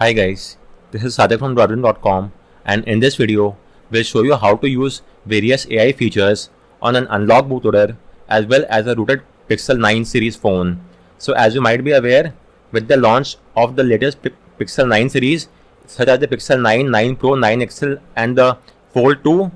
Hi guys, this is Sadik from Broadband.com, and in this video, we'll show you how to use various AI features on an unlocked bootloader as well as a rooted Pixel 9 series phone. So as you might be aware, with the launch of the latest Pixel 9 series such as the Pixel 9, 9 Pro, 9 XL and the Fold 2,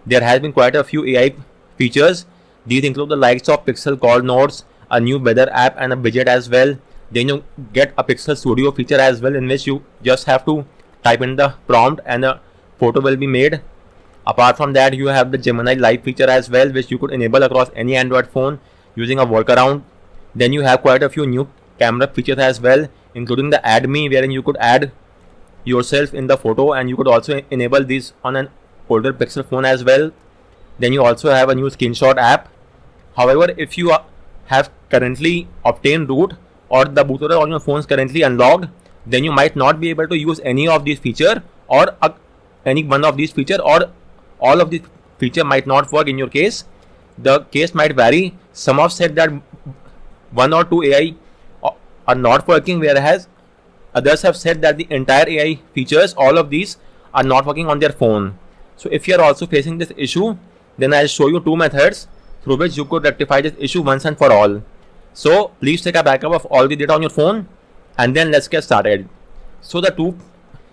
there has been quite a few AI features. These include the likes of Pixel Call Notes, a new weather app and a widget as well. Then you get a Pixel Studio feature as well, in which you just have to type in the prompt and a photo will be made. Apart from that, you have the Gemini Live feature as well, which you could enable across any Android phone using a workaround. Then you have quite a few new camera features as well, including the Add Me, wherein you could add yourself in the photo, and you could also enable these on an older Pixel phone as well. Then you also have a new screenshot app. However, if you have currently obtained root or the bootloader on your phone is currently unlocked, then you might not be able to use any of these feature or any one of these feature, or all of these feature might not work in your case. The case might vary. Some have said that one or two AI are not working, whereas others have said that the entire AI features, all of these, are not working on their phone. So if you are also facing this issue, then I'll show you two methods through which you could rectify this issue once and for all. So please take a backup of all the data on your phone, and then let's get started. So the two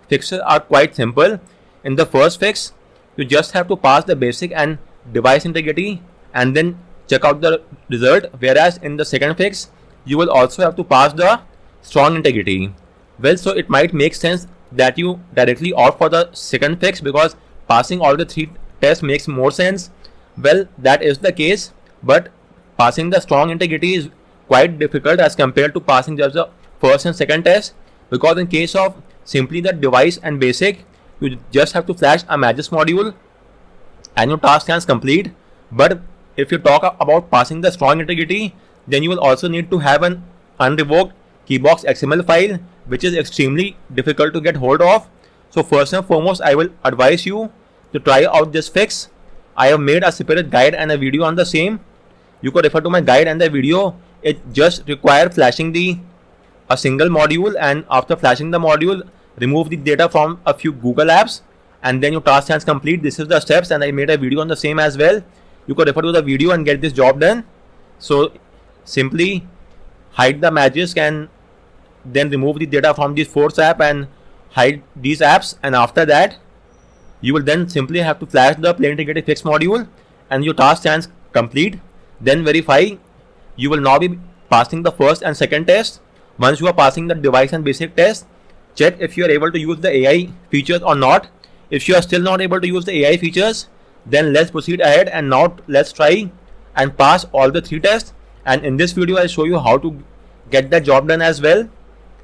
fixes are quite simple. In the first fix, you just have to pass the basic and device integrity and then check out the result, whereas in the second fix, you will also have to pass the strong integrity. Well, so it might make sense that you directly opt for the second fix because passing all the three tests makes more sense. Well, that is the case, but passing the strong integrity is quite difficult as compared to passing just the first and second test, because in case of simply the device and basic, you just have to flash a Magisk module and your task stands complete. But if you talk about passing the strong integrity, then you will also need to have an unrevoked Keybox XML file, which is extremely difficult to get hold of. So first and foremost, I will advise you to try out this fix. I have made a separate guide and a video on the same. You could refer to my guide and the video. It just requires flashing a single module, and after flashing the module, remove the data from a few Google apps, and then your task stands complete. This is the steps, and I made a video on the same as well. You could refer to the video and get this job done. So simply hide the Magisk and then remove the data from this Force app and hide these apps, and after that you will then simply have to flash the plain integrity fix module and your task stands complete. Then verify. You will now be passing the first and second test. Once you are passing the device and basic test, check if you are able to use the AI features or not. If you are still not able to use the AI features, then let's proceed ahead and now let's try and pass all the three tests. And in this video, I'll show you how to get that job done as well.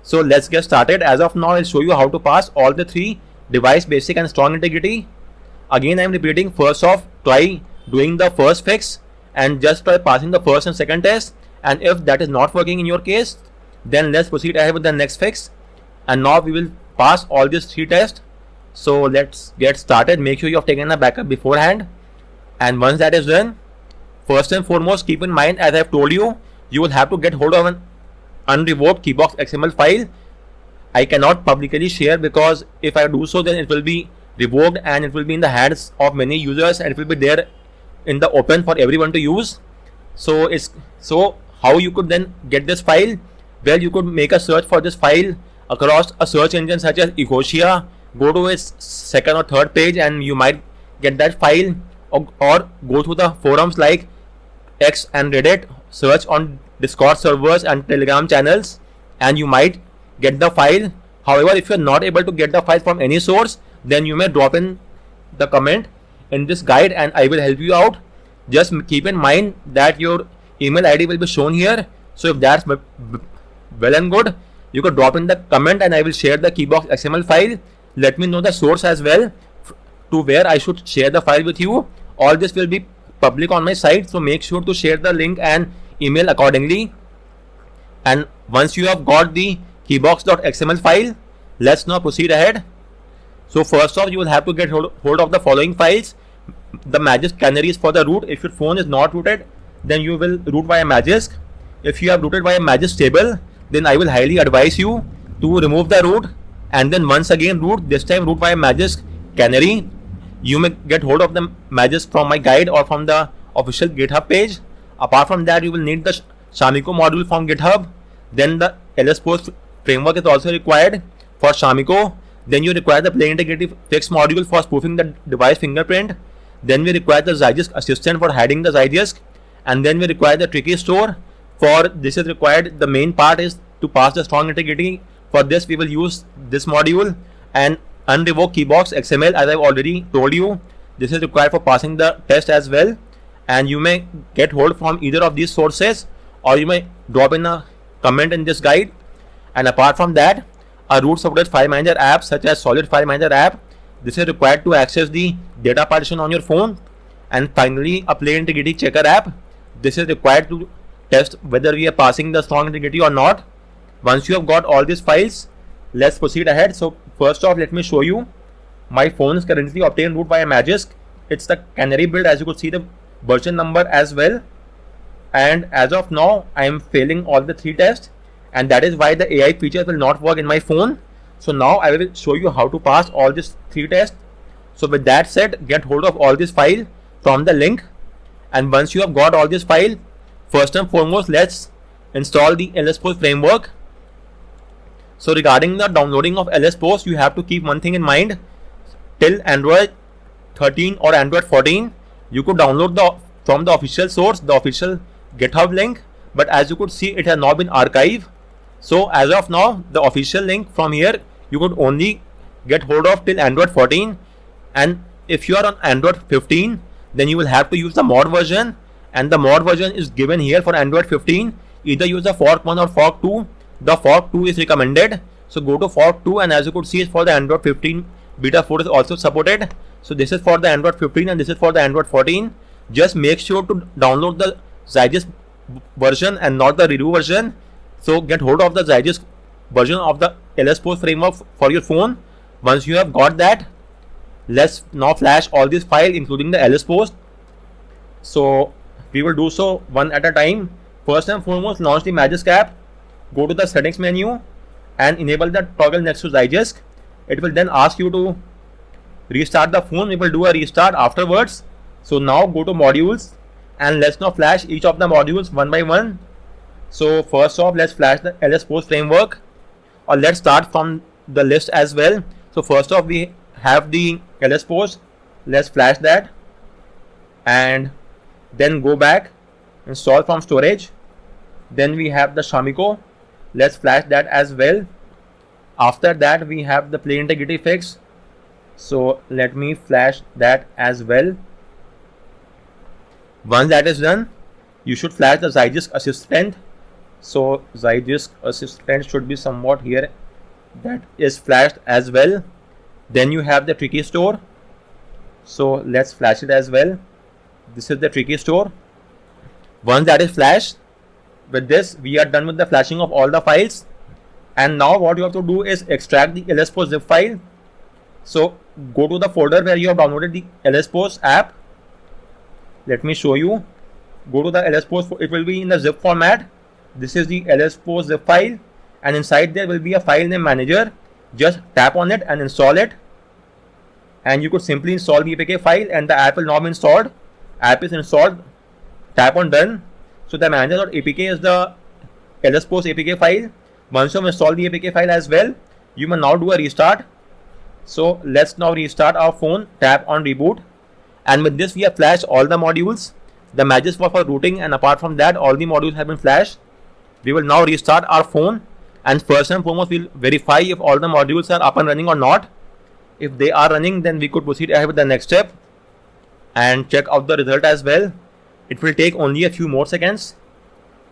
So let's get started. As of now, I'll show you how to pass all the three: device, basic and strong integrity. Again, I'm repeating. First off, try doing the first fix and just try passing the first and second test, and if that is not working in your case, then let's proceed ahead with the next fix. And now we will pass all these three tests. So let's get started. Make sure you have taken a backup beforehand, and once that is done, first and foremost, keep in mind, as I have told you, you will have to get hold of an unrevoked Keybox XML file. I cannot publicly share, because if I do so, then it will be revoked and it will be in the hands of many users and it will be there in the open for everyone to use. So how you could then get this file? Well, you could make a search for this file across a search engine such as Ecosia. Go to its second or third page and you might get that file, or go to the forums like X and Reddit, search on Discord servers and Telegram channels, and you might get the file. However, if you are not able to get the file from any source, then you may drop in the comment in this guide and I will help you out. Just keep in mind that your email ID will be shown here. So if that's well and good, you could drop in the comment and I will share the Keybox XML file. Let me know the source as well to where I should share the file with you. All this will be public on my site, so make sure to share the link and email accordingly. And once you have got the keybox.xml file, let's now proceed ahead. So first off, you will have to get hold of the following files: the Magisk canaries for the root. If your phone is not rooted, then you will root via Magisk. If you have rooted via Magisk stable, then I will highly advise you to remove the root and then once again root, this time root by Magisk Canary. You may get hold of the Magisk from my guide or from the official GitHub page. Apart from that, you will need the Shamiko module from GitHub. Then the LS-Post framework is also required for Shamiko. Then you require the Play Integrity Fix module for spoofing the device fingerprint. Then we require the Zydisk assistant for hiding the Zydisk. And then we require the Tricky Store. For this is required, the main part is to pass the strong integrity. For this we will use this module, and unrevoked keybox XML, as I've already told you. This is required for passing the test as well. And you may get hold from either of these sources, or you may drop in a comment in this guide. And apart from that, a root supported file manager app such as Solid File Manager app. This is required to access the data partition on your phone. And finally, a Play Integrity Checker app. This is required to test whether we are passing the strong integrity or not. Once you have got all these files, let's proceed ahead. So first off, let me show you. My phone is currently obtained root by a Magisk. It's the Canary build, as you could see the version number as well. And as of now, I am failing all the 3 tests, and that is why the AI feature will not work in my phone. So now I will show you how to pass all these 3 tests. So with that said, get hold of all this file from the link. And once you have got all this file, first and foremost, let's install the LS-Post framework. So regarding the downloading of LS-Post, you have to keep one thing in mind. Till Android 13 or Android 14, you could download from the official source, the official GitHub link. But as you could see, it has now been archived. So as of now, the official link from here, you could only get hold of till Android 14. And if you are on Android 15, then you will have to use the mod version. And the mod version is given here for Android 15. Either use the fork 1 or fork 2. The fork 2 is recommended. So go to fork 2, and as you could see, for the Android 15, beta 4 is also supported. So this is for the Android 15 and this is for the Android 14. Just make sure to download the Zydisk version and not the Redo version. So get hold of the Zydisk version of the LS-Post framework for your phone. Once you have got that, let's now flash all these files including the LS-Post. So we will do so one at a time. First and foremost, launch the Magisk app. Go to the settings menu and enable the toggle next to Zydisk. It will then ask you to restart the phone. We will do a restart afterwards. So now go to modules, and let's now flash each of the modules one by one. So first off, let's flash the LS-Post framework, or let's start from the list as well. So first off, we have the LS-Post. Let's flash that, and then go back, install from storage. Then we have the Shamiko. Let's flash that as well. After that, we have the Play Integrity Fix. So let me flash that as well. Once that is done, you should flash the Zydisk assistant. So Zydisk assistant should be somewhat here. That is flashed as well. Then you have the Tricky Store. So let's flash it as well. This is the Tricky Store. Once that is flashed, with this we are done with the flashing of all the files. And now what you have to do is extract the LS-Post zip file. So go to the folder where you have downloaded the LS-Post app. Let me show you. Go to the LS-Post. It will be in the zip format. This is the LS-Post zip file, and inside there will be a file name manager. Just tap on it and install it, and you could simply install the APK file, and the app will now be installed. App is installed. Tap on done. So the manager.apk is the LS-Post APK file. Once you have installed the APK file as well, you may now do a restart. So let's now restart our phone. Tap on reboot, and with this we have flashed all the modules. The Magisk was for rooting, and apart from that, all the modules have been flashed. We will now restart our phone, and first and foremost, we'll verify if all the modules are up and running or not. If they are running, then we could proceed ahead with the next step and check out the result as well. It will take only a few more seconds.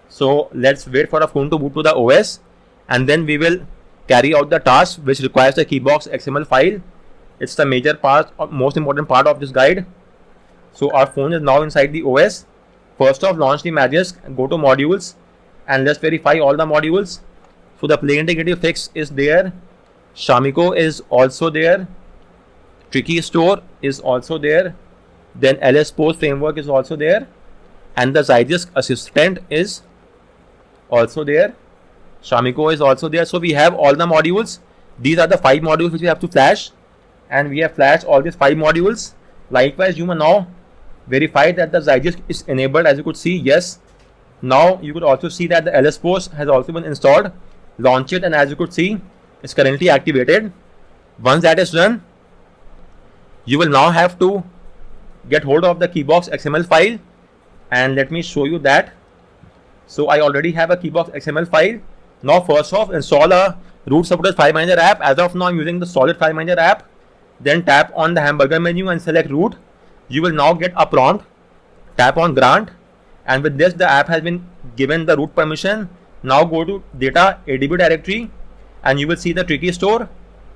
So let's wait for our phone to boot to the OS, and then we will carry out the task which requires the keybox XML file. It's the major part, or most important part of this guide. So our phone is now inside the OS. First off, launch the Magisk, go to modules, and let's verify all the modules. So the Play Integrity Fix is there. Shamiko is also there. Tricky Store is also there. Then LS-Post framework is also there. And the Zydisk assistant is also there. Shamiko is also there. So we have all the modules. These are the 5 modules which we have to flash, and we have flashed all these 5 modules. Likewise, you may now verify that the Zygist is enabled. As you could see, yes. Now you could also see that the LS Post has also been installed. Launch it, and as you could see, it's currently activated. Once that is done, you will now have to get hold of the Keybox XML file, and let me show you that. So I already have a Keybox XML file. Now first off, install a root supported file manager app. As of now, I'm using the solid file manager app. Then tap on the hamburger menu and select root. You will now get a prompt. Tap on grant, and with this the app has been given the root permission. Now go to data ADB directory, and you will see the Tricky Store.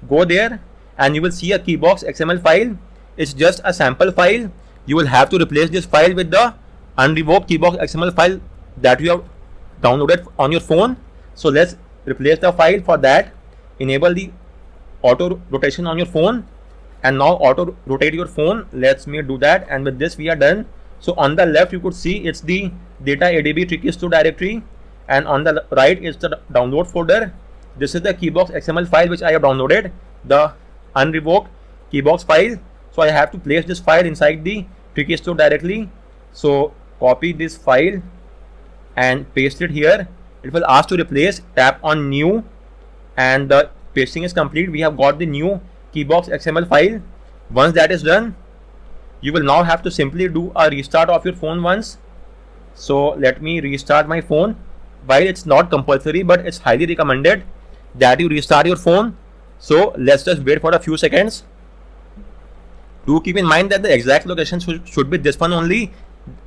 Go there, and you will see a Keybox XML file. It's just a sample file. You will have to replace this file with the unrevoked Keybox XML file that you have downloaded on your phone. So let's replace the file. For that, enable the auto rotation on your phone, and now auto rotate your phone. Let me do that, and with this we are done. So on the left you could see it's the data ADB Tricky Store directory, and on the right is the download folder. This is the Keybox XML file which I have downloaded, the unrevoked Keybox file. So I have to place this file inside the Tricky Store directly. So copy this file and paste it here. It will ask to replace. Tap on new, and the pasting is complete. We have got the new Keybox XML file. Once that is done, you will now have to simply do a restart of your phone once. So let me restart my phone. While it's not compulsory, but it's highly recommended that you restart your phone. So let's just wait for a few seconds. Do keep in mind that the exact location should be this one only,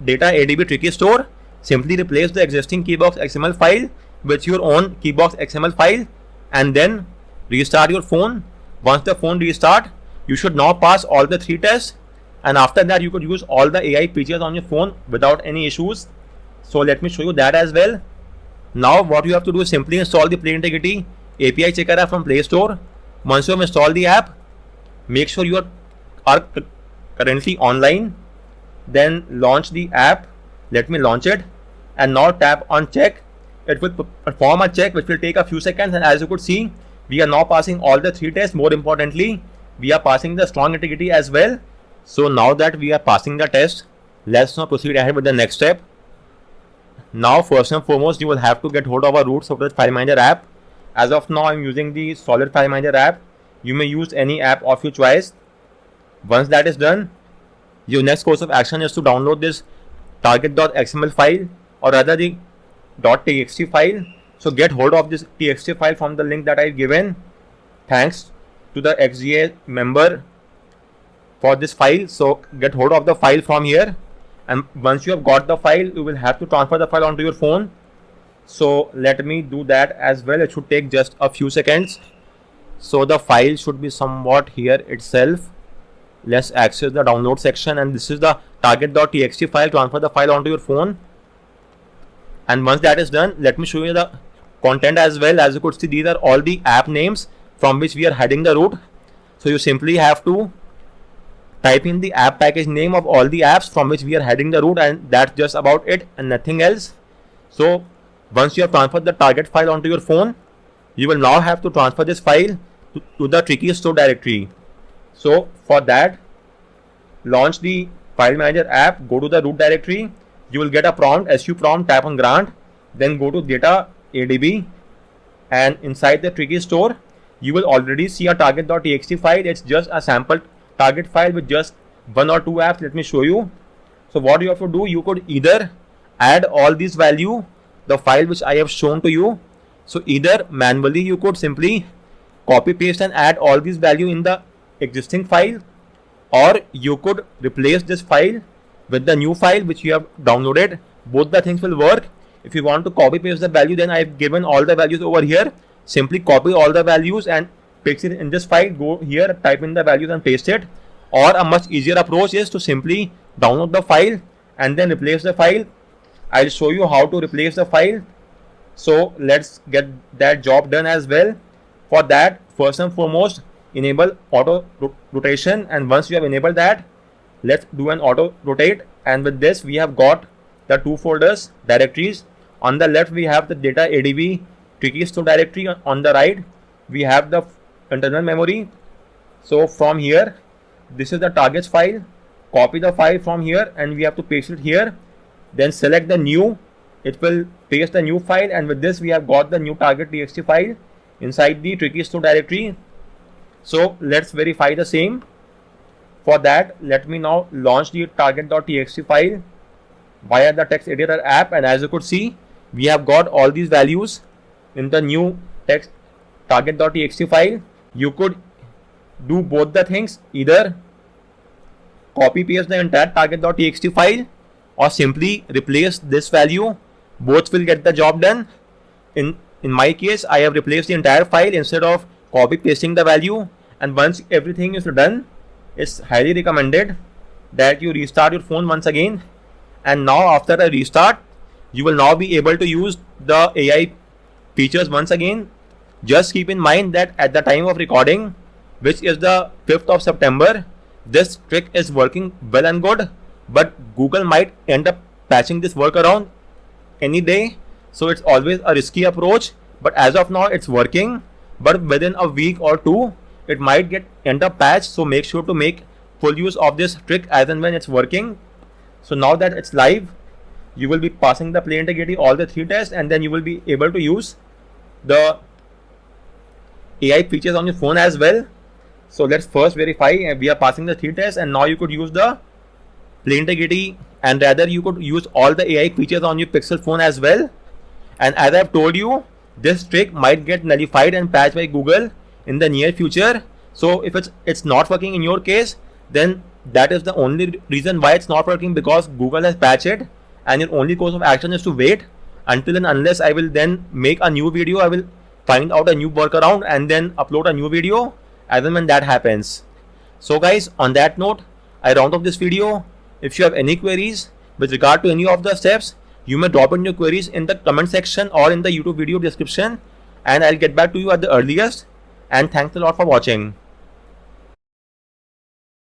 data ADB Tricky Store. Simply replace the existing Keybox XML file with your own Keybox XML file, and then restart your phone. Once the phone restart, you should now pass all the 3 tests, and after that you could use all the AI features on your phone without any issues. So let me show you that as well. Now what you have to do is simply install the Play Integrity API Checker app from Play Store. Once you have installed the app, make sure you are currently online. Then launch the app. Let me launch it, and now tap on check. It will perform a check which will take a few seconds, and as you could see, we are now passing all the 3 tests. More importantly, we are passing the strong integrity as well. So now that we are passing the test, let's now proceed ahead with the next step. Now first and foremost, you will have to get hold of a root supported file manager app. As of now, I'm using the solid file manager app. You may use any app of your choice. Once that is done, your next course of action is to download this target.xml file, or rather the .txt file. So get hold of this txt file from the link that I've given. Thanks to the XGA member for this file. So get hold of the file from here, and once you have got the file, you will have to transfer the file onto your phone. So let me do that as well. It should take just a few seconds. So the file should be somewhat here itself. Let's access the download section, and this is the target.txt file. Transfer the file onto your phone, and once that is done, let me show you the content as well. As you could see, these are all the app names from which we are heading the root. So you simply have to type in the app package name of all the apps from which we are heading the root, and that's just about it and nothing else. So once you have transferred the target file onto your phone, you will now have to transfer this file to the Tricky Store directory. So for that, launch the file manager app, go to the root directory. You will get a prompt, su prompt, tap on grant, then go to data ADB, and inside the Tricky Store, you will already see a target.txt file. It's just a sample target file with just 1 or 2 apps. Let me show you. So what you have to do, you could either add all these value, the file which I have shown to you. So either manually you could simply copy paste and add all these value in the existing file, or you could replace this file with the new file which you have downloaded. Both the things will work. If you want to copy paste the value, then I've given all the values over here. Simply copy all the values and paste it in this file. Go here, type in the values and paste it. Or a much easier approach is to simply download the file and then replace the file. I'll show you how to replace the file. So let's get that job done as well. For that, first and foremost, enable auto rotation, and once you have enabled that, let's do an auto rotate. And with this, we have got the 2 folders directories. On the left, we have the data ADB Tricky Store directory. On the right, we have the internal memory. So from here, this is the targets file. Copy the file from here and we have to paste it here. Then select the new. It will paste the new file, and with this we have got the new target.txt file inside the Tricky Store directory. So let's verify the same. For that, let me now launch the target.txt file via the text editor app, and as you could see, we have got all these values in the new text target.txt file. You could do both the things, either copy paste the entire target.txt file or simply replace this value. Both will get the job done. In my case, I have replaced the entire file instead of copy pasting the value, and once everything is done, it's highly recommended that you restart your phone once again. And now after a restart, you will now be able to use the AI features once again. Just keep in mind that at the time of recording, which is the 5th of September, this trick is working well and good, but Google might end up patching this workaround any day. So it's always a risky approach, but as of now it's working. But within a week or two, it might end up patched. So make sure to make full use of this trick as and when it's working. So now that it's live, you will be passing the play integrity, all the 3 tests, and then you will be able to use the AI features on your phone as well. So let's first verify, and we are passing the 3 tests, and now you could use the play integrity, and rather you could use all the AI features on your Pixel phone as well. And as I've told you, this trick might get nullified and patched by Google in the near future. So if it's not working in your case, then that is the only reason why it's not working, because Google has patched it, and your only course of action is to wait until and unless I will then make a new video. I will find out a new workaround and then upload a new video as and when that happens. So guys, on that note, I round off this video. If you have any queries with regard to any of the steps, you may drop in your queries in the comment section or in the YouTube video description, and I'll get back to you at the earliest. And thanks a lot for watching.